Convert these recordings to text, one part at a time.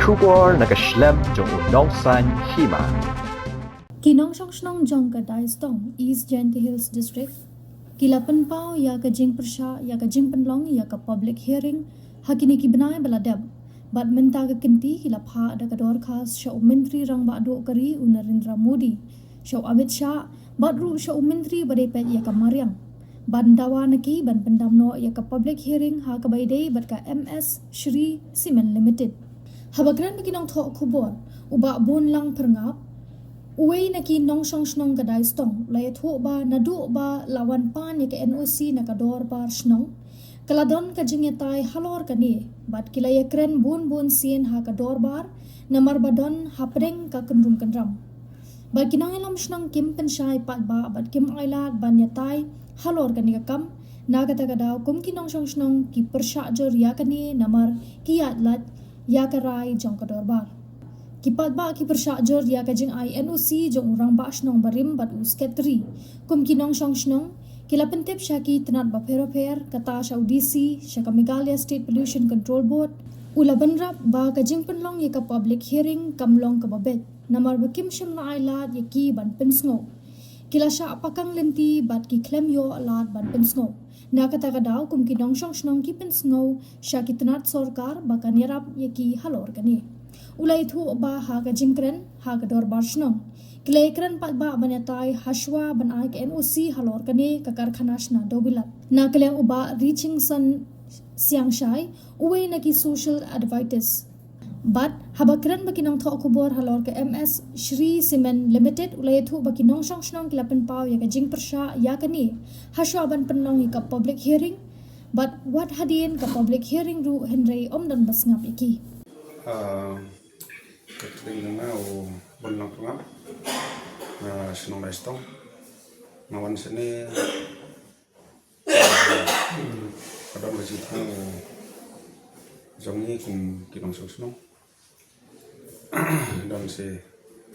Shubor nakaslem jong unongsan hima. Kinong Shongshnong Jong Kadai Stong, East Jainti Hills District. Kila penpau ya ka jing persya ya ka jing penlong ya ka public hearing hakini ki benai baladab. Bad menta ka kenti kila pha ada ka dor khas sya menteri rang ba do kari Narendra Modi. Sya Amit Shah bad ru sya menteri badai pet ya ka Mariang. Ban dawa naki ban pendamno ya ka public hearing ha ka baidai bad ka MS Shri Cement Limited. Habagran makinong tho kubor uba bon lang perngap. Uway naki nong Shongshnong Kadai Stong lay tho ba nadu ba lawan pan ya ka NOC nakador bar snong kaladon ka jingetay halor kani bat kilaya kren bun sin ha ka dor bar namar badon hapreng ka kendrum kendram ba kinang ilam snong kim pensyai pat ba bat kim ailat ban yatay halor kani ka kam nagata kadaw kum kinong Shongshnong ki persya jor ya kani namar kiyat lat ya karai jong kador bar kipat ba ki persya jor ya ka jing ai NOC jong urang ba snong barim bat usketri kum kinong Shongshnong kila pentep syaki tenat ba per kata sya audisi sya ka Meghalaya State Pollution Control Board ula banrap ba ka jing penlong ya ka public hearing kamlong ka babet namar ba kim syam na ailat ya ki ban pensngo kila sya apakang lenti bat ki klem yo alat ban pensngo na kata kadaw kum kinong Shongshnong ki pensngo sya ki tenat sorkar ba ka nirap ya ki halor kani ulai thu ba ha ka jingkren ha ka dor bar snong klekren pat ba banyatai haswa ban ai ka NOC halor kani ka karkhana shna dobilat na kleng uba reaching san siang shai uwe na ki social advisors but habakren bakinong tho kubor halor ka MS Shri Cement Limited ulai thu bakinong Shongshnong kilapen pau ya ka jing persya ya kani haswa ban penong ka public hearing but what hadin ka public hearing ru henry omdan basngap iki Keting na o bonlang pangap na sinong na istong nawan sini kadang masih tahu jongi kum kinong Shongshnong dan si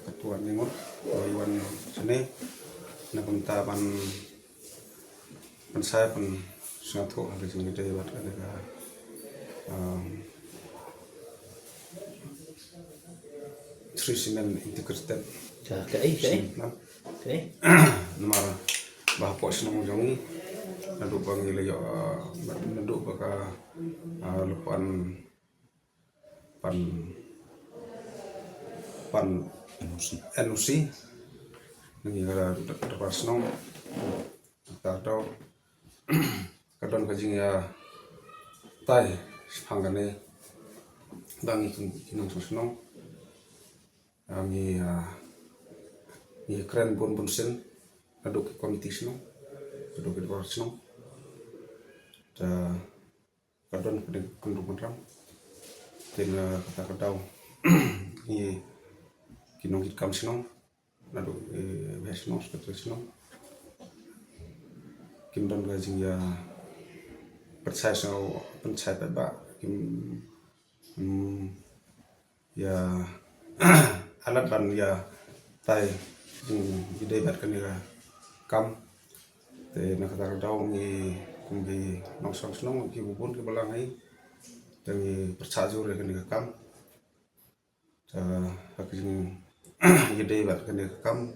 ketua ningot iwan sini na punta pan saya pan satu hari sini dia buat ada Shri Cement Integrated Okay. Namar bah pos nong jongi nadu bang ilayo nadu baka lupan pan NOC nangi kala terpas nong atau kadon kajing ya tai panggane bangi kinong Shongshnong ni keren bon sen aduk komite sno aduk ke bawah sno ta kadon pada kundung rang tena kata kadau ni kinong hit kam sno aduk besno seperti sno kim don gajing ya percaya sno percaya ba kim ya alat ban ya tai ide bat kanira kam te nakata daw ni kumbi nong Shongshnong ki bubun ke balangai tangi persajur kanira kam ta hakin ide bat kanira kam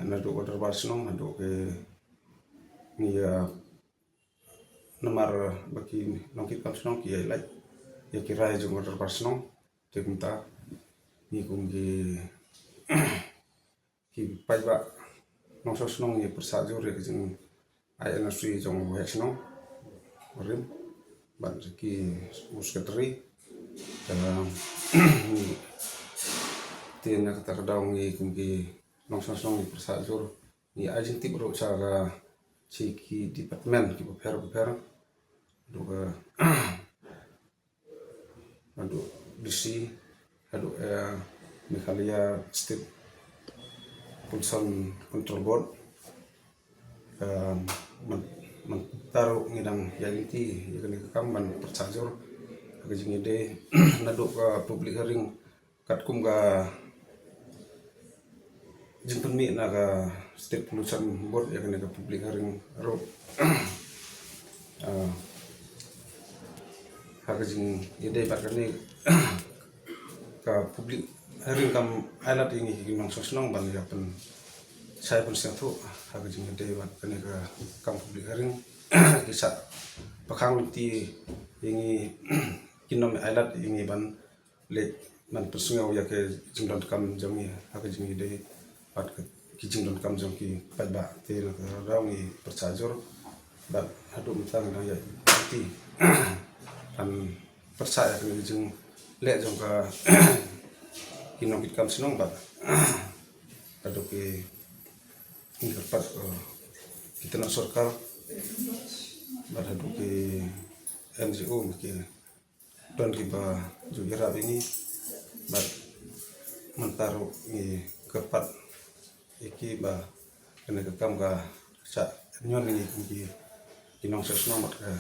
ana do order barsnong ado ke ni ya namar baki nongkit kam snong ki lai ya kira jung order barsnong te kunta ni kumbi ki pai ba nong Shongshnong ni persajur ya jeng ai NOC jong hesno rim ban ki usketri tiena kata daung ni kumbi nong Shongshnong ni persajur ni ajin ti bro cara ciki departemen ki beper do adu DC adu Meghalaya State Pollution Control Board taruh ngidang yanti ya kan kamban persajur agajing ide naduk ka public hearing katkum ka jimpen mi na ka State Pollution Board ya kan ka public hearing ro agajing ide bakani ka publik hearing kam ailat ini ki nong sosnong ban ya pen saya pun siang tu hak jing de wat kene ka kam publik hearing kisah pakang ti ini kinom ailat ini ban le man persungau ya ke jingdon kam jami hak jing de pat ki jingdon kam jam ki pat ba te ra ni persajur ban hadu mitang na ya ti kan percaya ke jing le jong ka kinom kit kam senong ba adu ke dapat kita nak sorkar pada duki NGO mungkin dan kita juga ini bat mentaruh ni kepat iki ba kena kekam ka sa nyon ni ki kinong sesno mat ka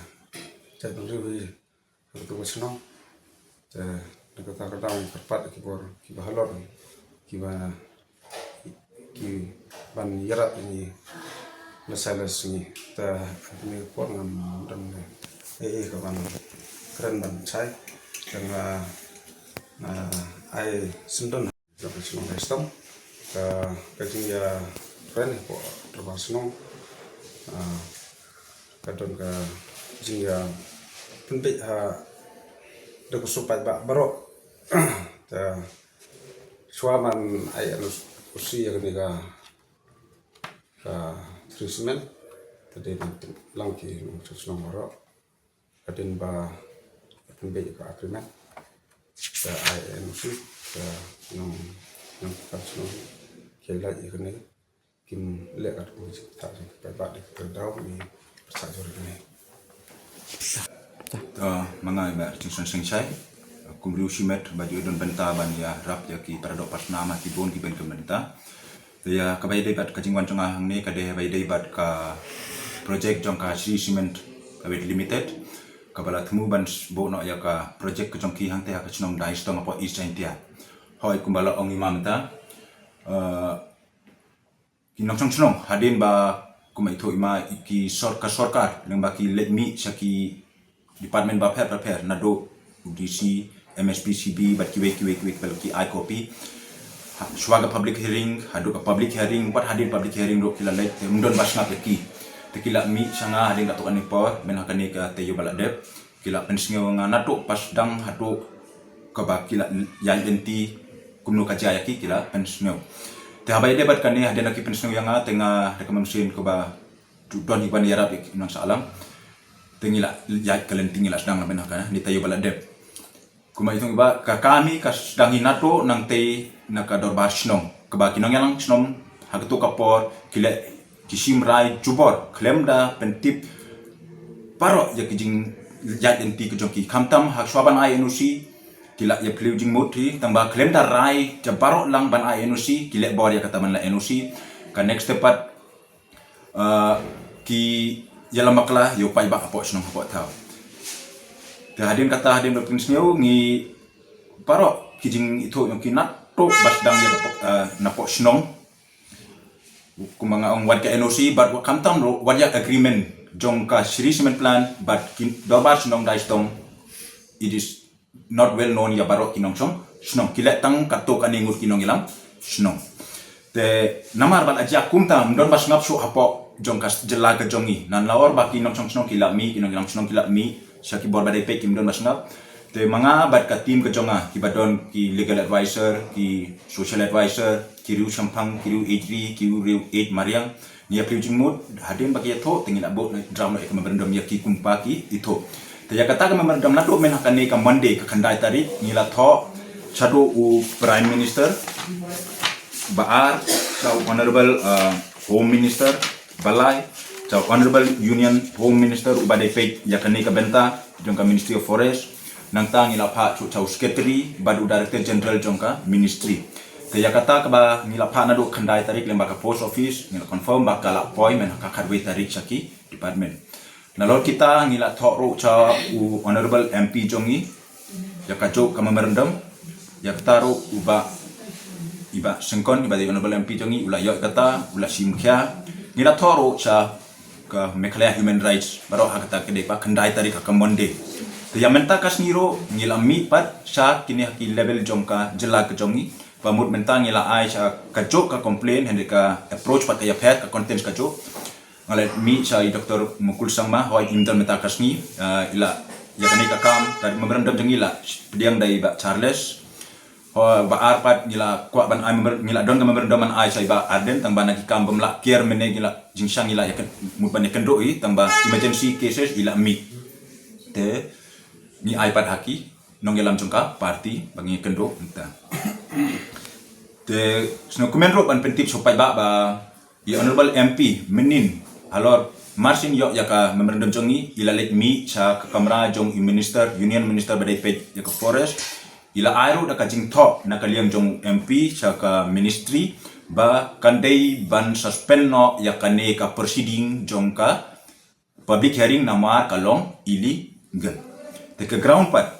sa riwi tu sesno ta nak ka ka kepat ki bor ki ba halor ki ba ki ban yarat ini masalas ini ta ini pon ngam dan kawan keren ban sai dan ai sendon dapat senang sistem kajing ya keren po terus senang kadon ka jing ya penting dak supaya ba barok ta suaman ai alus usia ketika treatment tadi langki terus nomor kadin ba pembeli ke agreement ke INC ke nong kasno kela ikene kim lekat uji tak ba de kedau ni persajur ini mga iba tingson sengchai kumriu shimet baju don benta ban ya rap ya ki para do partnama ki bon ki ben kemerintah ya kabai debat ka jingwan changa hang ne ka de bai debat ka project jong ka Sri Cement Private Limited ka bala thmu ban bo no ya ka project ka jong ki hang te ka chnong dai stong apo East India hoi kumbala ong imam ta ki nong chnong hadin ba kumai tho ima ki sorkar leng ba ki let mi saki department ba prepare na do UDC MSPCB bat ki bal ki I copy swaga public hearing hadu ka public hearing wat hadir public hearing ro kila lait mundon basna peki tekila mi sanga hadin ka to ani power men hakani ka teyo baladep kila pensnge nga nato pas dang hadu ka ba kila yan enti kumno ka jaya ki kila pensnge te habai debat kani hadin ki pensnge yang tenga rekomendasi ko ba don iban yarap nang salam tengila ya kalen tingila sedang men hakana ni teyo baladep kuma itong iba ka kami ka sedang hinato nang te nakador bar snong keba kinong yang snom hagtu kapor kile kisim rai jubor klemda pentip paro ya kijing ya enti kejoki kamtam hak swaban ai enusi kila ya pliu jing mutri tamba klemda rai jabaro lang ban ai enusi kile bor ya kataman la enusi ka next tepat ki ya lamakla yo pai ba apo snong apo tau te hadin berprinsip ngi paro kijing itu yang kinat bas dang ya napok snong kumanga ong warga NOC but kamtam ro warga agreement jong ka Sri Cement plan but dobar snong dai stong it is not well known ya baro kinong snong kilat tang kato kaningut kinong ilang snong te namar bal aja kumtam don bas ngap su hapo jong kas jela ka jongi nan lawor ba kinong snong kilak mi kinong ilang snong kilak mi syaki bor badai pe kim don bas ngap te mga bat ka team ka jonga ki badon ki legal advisor ki social advisor ki riu sampang ki riu ejri ki riu ej mariang ni apriu jingmut hadin bagi tho tingin abo drama ek memberendam ya ki kumpa ki itu te ya kata ka memberendam na do men hakane ka monday ka khandai tarik nila tho chado u prime minister baar the honorable home minister balai the honorable union home minister ubadai pe yakane ka benta jongka ministry of forest nang tang ila pha chu chau secretary badu director general jongka ministry te ya kata ka ba ngila pha na do khandai tarik lemba ka post office ngila confirm ba kala appointment ka kharwe tarik saki department nalor kita ngila thoro cha u honorable MP jongi ya ka jo ka memorandum ya kataro uba iba sengkon iba honorable MP jongi ula yo kata ula simkhya ngila thoro cha ka mekhlaya human rights baro hakata ke de pa khandai tarik ka monde Te yang menta kas niro ngila mi pat sha kini haki level jongka jela ke jongi pamut menta ngila ai sha kajok ka complain hende ka approach pat ya pet ka contents kajok ngale mi sha doktor mukul sangma hoi imdan menta kas ni ila ya kani ka kam dari memberandam jengila pediang dai ba Charles ho ba arpat ngila kwa ban ai ngila don ka memberandam man ai sha ba arden tang bana ki kam bamla kier mene ngila jingsang ngila ya kan muban ya kendoi tang ba emergency cases ila mi te ni iPad haki nong yelam jongka party bangi kendo entah te sno kumenro ban pentip sopai ba ya honorable MP menin alor marsin yo yaka memorandum jongi ila let mi sa kamera jong minister union minister badai pet yaka forest ila airo da kajing top nakaliang jong MP sa ka ministry ba kandai ban suspend no yakane ka proceeding jongka public hearing namar kalong ili gen ke ground pat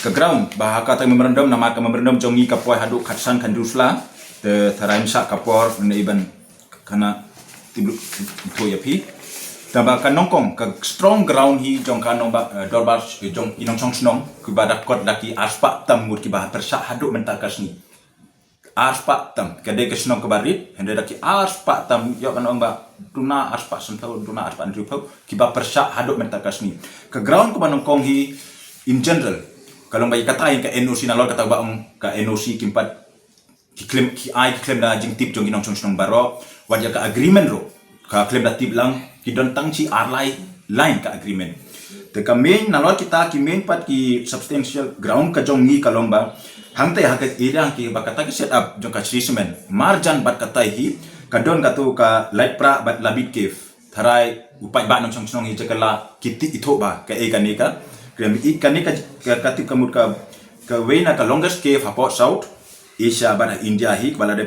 ke ground bahaka ta memorandum nama ka memorandum jongi ka poi hadu khatsan khandusla te tharaim sa kapor ne iban kana tibu to yapi taba ka nongkong ka strong ground hi jong ka nong ba dorbar jong inong song snong ku badak kot daki aspa tam mur ki bah persa hadu mentakas ni aspa tam kade ke snong ke barit hende daki aspa tam yo kan ba duna aspa sentau duna aspa ndrupau kiba persa hadok mentakas ni ke ground ko manongkong hi in general kalau bayi kata yang ke NOC nalor kata ba ka NOC kimpat ki claim da jing tip jong inong song baro wajah ka agreement ro ka claim da tip lang ki don tang chi arlai line ka agreement te ka main nalor kita ki main pat ki substantial ground ka jong ni kalomba hangte hakat irang ki bakata ki set up jong ka treatment marjan bat kata hi kadon katu ka light pra bat labit cave tharai upai ba nong song hi jakala kiti itho ba ka e kanika krem i kanika katip kamut ka wena ka longest cave hapo south asia ba india hi bala de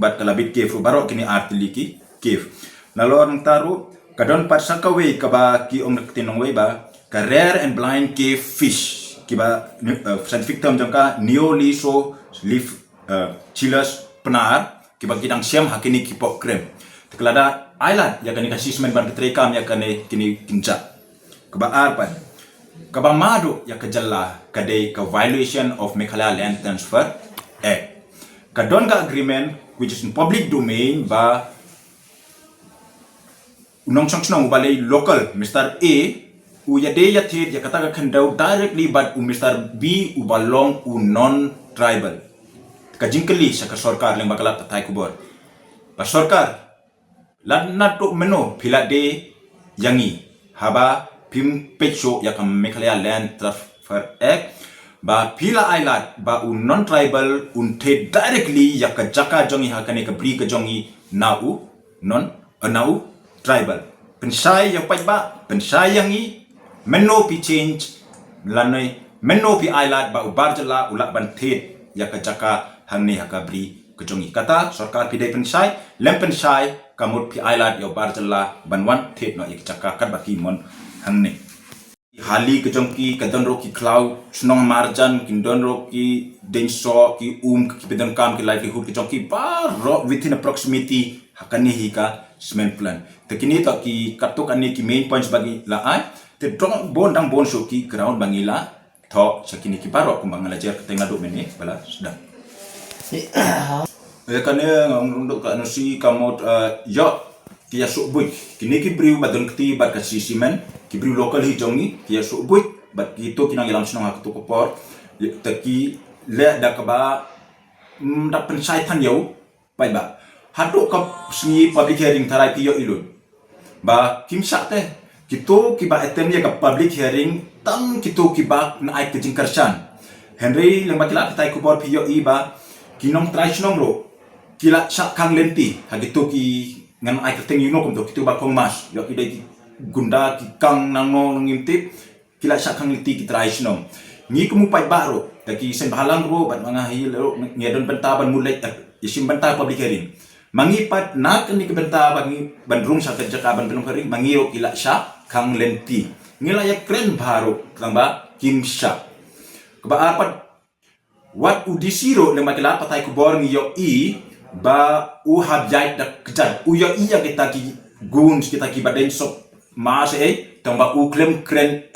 bat ka labit cave baro kini artiliki cave nalon taru kadon pat sakawe ka ba ki om tinong we ba ka rare and blind cave fish kiba scientific term jangka neoliso leaf chillers penar kiba kidang siam hakini kipok krem teklada island ya kani assessment ban petrekam ya kani kini kinja keba arpan keba madu ya kejalla kadai ka violation of Meghalaya Land Transfer Act kadon ka agreement which is in public domain ba unong song balai local Mr. A uya de ya thit ya kata ka khandau directly but Mr. B ubalong non tribal ka jingkali sa ka sarkar leng bakala tatai kubor ba sarkar lanna to meno phila de yangi haba pim pecho ya ka Meghalaya Land Transfer Act ba phila ailat ba non tribal the directly ya ka jaka jongi hakane ka bri ka jongi nau non nau tribal pensai ya pai ba pensai yangi meno pi change lanai meno pi ailat ba ubar jala ulak ban thet ya ka jaka hangni hakabri kejongi kata sarkar pidai pensai lem pensai kamut pi ailat ya ubar jala banwan thet no ik jaka kat baki mon hangni hali kejongki kadon roki cloud snong marjan kindon roki denso ki ki pedon kam ki livelihood kejongki bar within a proximity hakani hika cement plan tekini to ki katuk ani ki main points bagi laai te drong bon dang bon so ki ground bangila tho sakini ki baro kumbang ngalajar ketengah do meni bala sedang kane ngunduk ka anusi kamot yo ki asuk buik kini ki briu badon kti bat ka simen ki briu local hi jongi ki asuk buik bat ki to kinang ilam snong hak to kopor te ki le da ka ba da pensai than yo pai ba hatu ka sngi public hearing tharai ki yo ilun ba kimsa te kito kiba attend ya ka public hearing tang kito kiba na ai kejing kersan Henry lembak kila tai kubor piyo iba kinong try snong ro kila sak kang lenti hagito ki ngan ai keteng yuno kom to kito ba kong mas yo ki dai gunda ki kang nango ngimtip kila sak kang lenti ki try snong ngi kumu pai baro taki sen bahalang ro bat mga hi ro ngedon bentaban mulai isim benta public hearing mangipat nak ni kebenta bagi bandrung sa kejakaban belum hearing mangiro kila sya kang lenti ngila ya kren baru tamba kim sya keba apat wat udisiro le makila patai kubor ngiyo i ba u habjait dak kejar u yo iya kita ki gun kita ki baden sok mas tamba uklem kren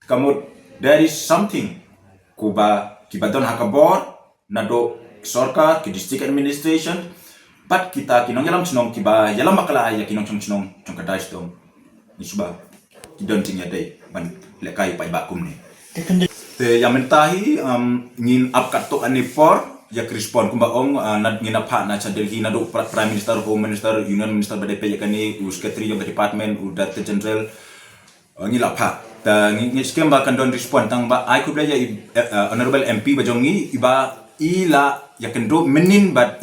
kamu there is something kuba kibadon hakabor nado sorkar ki district administration but kita kinong yalam chnong kiba yalam makala ya kinong chnong kadais dong isuba kidon ting ya dai ban lekai pai ba kum ni te yamentahi ngin up katok ani por ya respond kumba ong nad ngina pa na cha Delhi nado prime minister, home minister, union minister BDP ya kani secretary of the department director general ngila pa ta ngi skem ba kan don respond tang ba I could ya honorable MP bajongi iba ila ya kendo menin but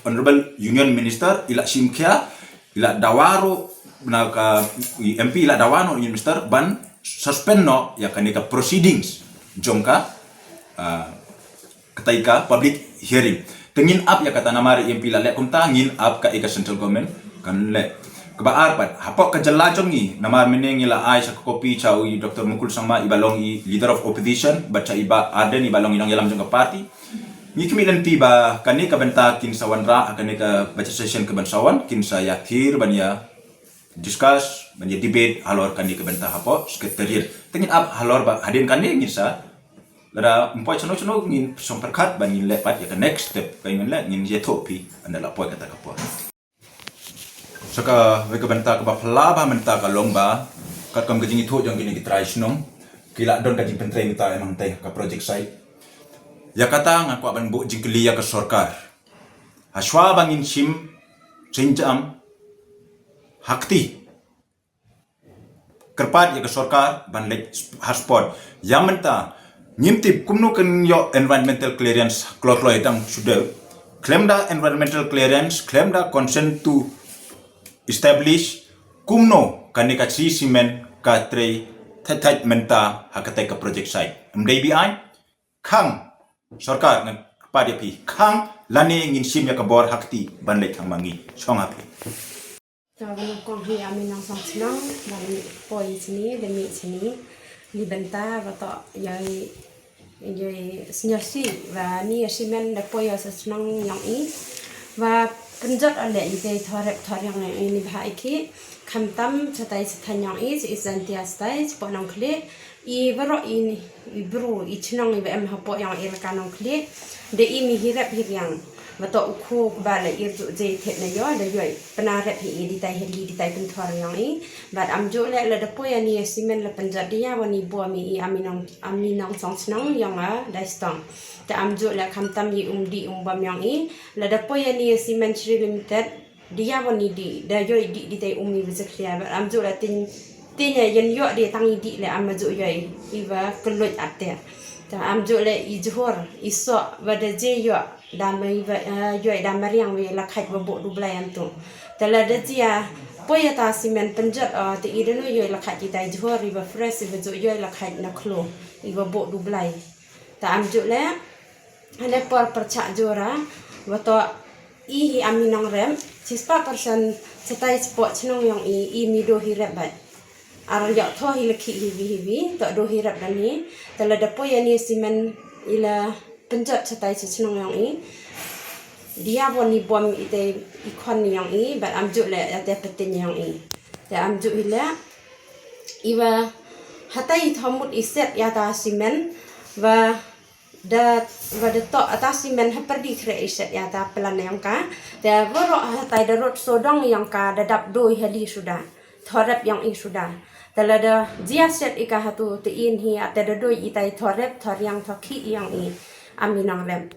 honorable union minister ila simkia ila dawaro na ka MP ila dawano union minister ban suspend no ya kanika proceedings jongka kataika public hearing tengin up ya kata namari MP la le kumta ngin up ka ika central government kan le kebaar pat hapok ka jalla jongi namar meneng ila ai sa kopi chau Dr. Mukul Sangma ibalong leader of opposition baca iba aden ibalong inong yalam jong party ni kemilan tiba kani ka benta kin sawanra akan ka baca session ke bansawan kin saya thir banya discuss banya debate halor kani ka benta hapok sekretariat tengin up halor ba hadin kani ngisa lada empoy chano ngin somperkat bangin lepat ya ka next step kaingan le ngin je topi andala poy kata kapwa saka weka benta ka bapla ba menta ka lomba kat kam gajing itu jong gini kitrai snom kila don gajing pentreng kita emang teh ka project site ya kata ngaku aban bu jingkeli ya ka sorkar haswa bangin sim senjam hakti kerpat ya ka sorkar ban lek hasport yang menta nyimtip kumno kan yo environmental clearance klotlo itang sudah claim da environmental clearance claim da consent to establish kumno kanika simen katre thathat menta hakate ka project site mdbi khang sarkar ng padipi khang lani ngin sim ya ka bor hakti banlek khang mangi songapi Tawagan kong hi amin ang sangsnang dari poi sini demi sini libenta bato yai senyasi và ni simen da poi sangsnang yang i và penjat ale ide thar yang ini bahai ki khamtam chatai sthan yang i izantia stai ponong kle I baro ini ibru ichnang i em hapo yang il kanong kle de I mi hirap hiryang bato ukhu bala irju je thet na yo da yoi panarap hi di tai heli di tai penthar yang I bat amjo le la da poya ni simen la penjat dia wani bo mi I aminang songsnang yang a da stang ta amjo la khamtam I umdi umbam yang I la da poya ni simen Shri Limited dia wani di da yoi di tai umi bizaklia bat amjo la tin ya yen yo di tangi di le amjo yoi iwa kelut ate ta amjo le ijhor iso wada je yo damai yoi damar yang we la khat bo du blai antu tala da dia poya ta simen penjat te ideno yoi la khat kita ijhor iwa fresh iwa jo yoi la khat na klo iwa bo du blai ta amjo le ane por percak jora wato I aminang rem 6% setai spot chnong yang I mido hirap bat ar ya tho hi lekhi hivi to do hirap dani tala da poya ni simen ila penjat setai chnong yang I dia boni bom ite ikon yang I bat amjuk le ate petin yang I ta amjuk ila iwa hatai thomut iset ya ta simen và to atas simen haperdi kre iset ya ta plan yang ka da voro hatai darot sodong yang ka dadap doi heli sudah thorap yang I sudah talada jia set ika hatu te in hi ate doi itai thorap thor yang thokhi yang I aminang lem